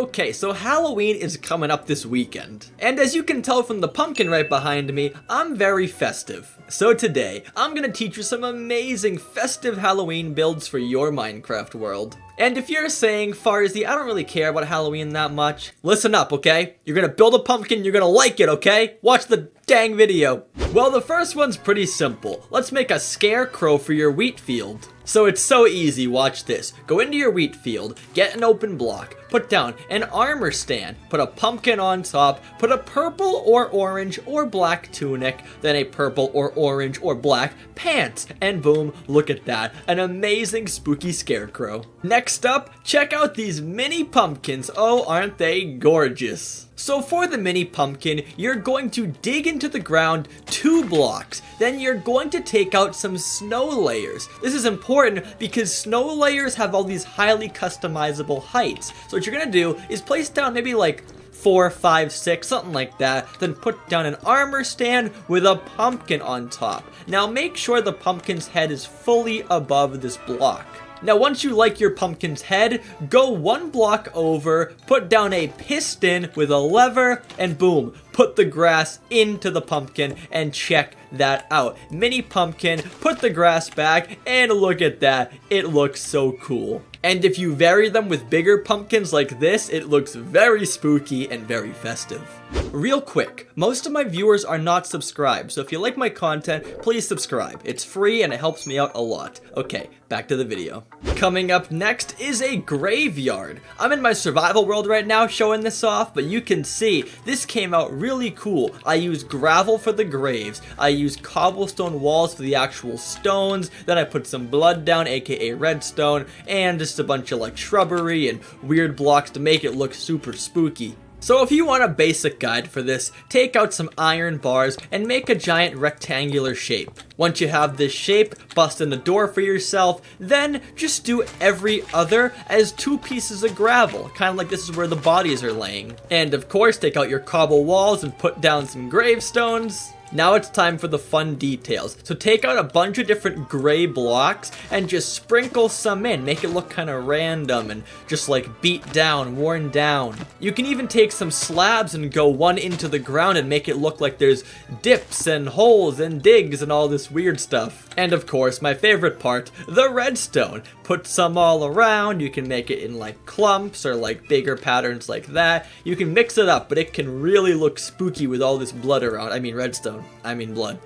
Okay, so Halloween is coming up this weekend. And as you can tell from the pumpkin right behind me, I'm very festive. So today, I'm gonna teach you some amazing festive Halloween builds for your Minecraft world. And if you're saying, Farzy, I don't really care about Halloween that much, listen up, okay? You're gonna build a pumpkin, you're gonna like it, okay? Watch the dang video. Well, the first one's pretty simple. Let's make a scarecrow for your wheat field. So it's so easy, watch this. Go into your wheat field, get an open block, put down an armor stand, put a pumpkin on top, put a purple or orange or black tunic, then a purple or orange or black pants, and boom, look at that, an amazing spooky scarecrow. Next up, check out these mini pumpkins. Oh, aren't they gorgeous? So for the mini pumpkin, you're going to dig into the ground 2 blocks. Then you're going to take out some snow layers. This is important because snow layers have all these highly customizable heights. So what you're gonna do is place down maybe like 4, 5, 6, something like that. Then put down an armor stand with a pumpkin on top. Now make sure the pumpkin's head is fully above this block. Now once you like your pumpkin's head, go 1 block over, put down a piston with a lever, and boom, put the grass into the pumpkin and check that out. Mini pumpkin, put the grass back, and look at that, it looks so cool. And if you vary them with bigger pumpkins like this, it looks very spooky and very festive. Real quick, most of my viewers are not subscribed, so if you like my content, please subscribe. It's free and it helps me out a lot. Okay, back to the video. Coming up next is a graveyard. I'm in my survival world right now showing this off, but you can see this came out really cool. I used gravel for the graves, I used cobblestone walls for the actual stones, then I put some blood down, aka redstone, and just a bunch of like shrubbery and weird blocks to make it look super spooky. So if you want a basic guide for this, take out some iron bars and make a giant rectangular shape. Once you have this shape, bust in a door for yourself, then just do every other as 2 pieces of gravel, kind of like this is where the bodies are laying. And of course, take out your cobble walls and put down some gravestones. Now it's time for the fun details. So take out a bunch of different gray blocks and just sprinkle some in. Make it look kind of random and just like beat down, worn down. You can even take some slabs and go one into the ground and make it look like there's dips and holes and digs and all this weird stuff. And of course, my favorite part, the redstone. Put some all around. You can make it in like clumps or like bigger patterns like that. You can mix it up, but it can really look spooky with all this blood around. I mean redstone. I mean blood.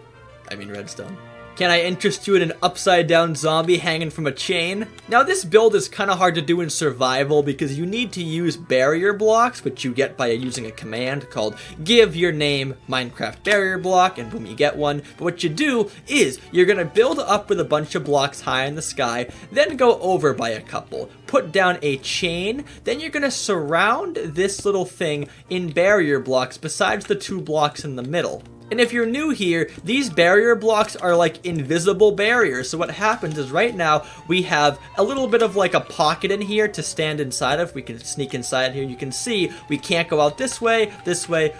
I mean redstone. Can I interest you in an upside down zombie hanging from a chain? Now this build is kind of hard to do in survival because you need to use barrier blocks, which you get by using a command called give your name Minecraft barrier block, and boom, you get one. But what you do is you're gonna build up with a bunch of blocks high in the sky, then go over by a couple, put down a chain, then you're gonna surround this little thing in barrier blocks besides the 2 blocks in the middle. And if you're new here, these barrier blocks are like invisible barriers. So what happens is right now we have a little bit of like a pocket in here to stand inside of. We can sneak inside here. You can see we can't go out this way,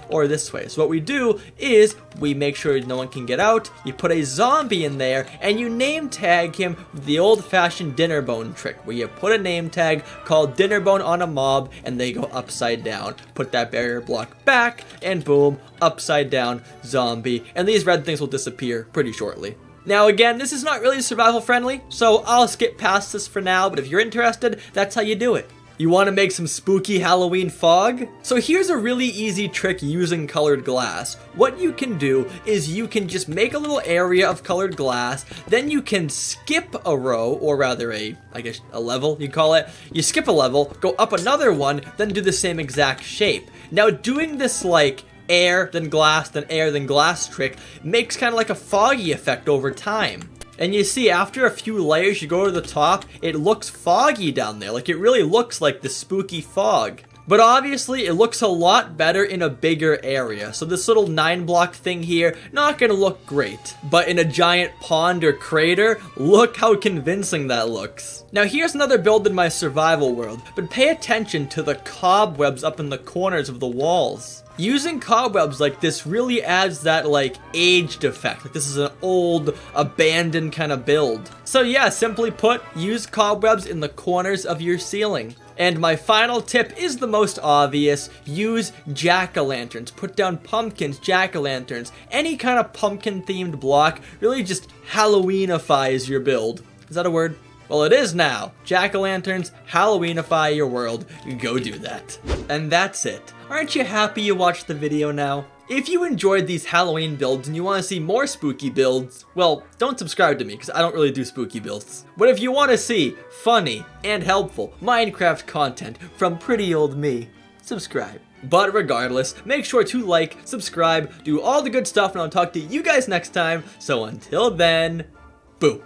or this way. So what we do is we make sure no one can get out. You put a zombie in there and you name tag him with the old-fashioned dinner bone trick where you put a name tag called dinner bone on a mob and they go upside down. Put that barrier block back and boom, upside down zombie, and these red things will disappear pretty shortly. Now again, this is not really survival friendly, so I'll skip past this for now, but if you're interested, that's how you do it. You want to make some spooky Halloween fog? So here's a really easy trick using colored glass. What you can do is you can just make a little area of colored glass, then you can skip a row, or rather a level, you call it. You skip a level, go up another one, then do the same exact shape. Now doing this like air, then glass, then air, then glass trick makes kind of like a foggy effect over time. And you see, after a few layers, you go to the top, it looks foggy down there. Like, it really looks like the spooky fog. But obviously, it looks a lot better in a bigger area. So this little 9-block thing here, not gonna look great. But in a giant pond or crater, look how convincing that looks. Now here's another build in my survival world, but pay attention to the cobwebs up in the corners of the walls. Using cobwebs like this really adds that like aged effect. Like this is an old, abandoned kind of build. So yeah, simply put, use cobwebs in the corners of your ceiling. And my final tip is the most obvious. Use jack-o'-lanterns. Put down pumpkins, jack-o'-lanterns, any kind of pumpkin-themed block really just Halloweenifies your build. Is that a word? Well, it is now. Jack-o'-lanterns, Halloweenify your world. Go do that. And that's it. Aren't you happy you watched the video now? If you enjoyed these Halloween builds and you want to see more spooky builds, well, don't subscribe to me because I don't really do spooky builds. But if you want to see funny and helpful Minecraft content from pretty old me, subscribe. But regardless, make sure to like, subscribe, do all the good stuff, and I'll talk to you guys next time. So until then, boo.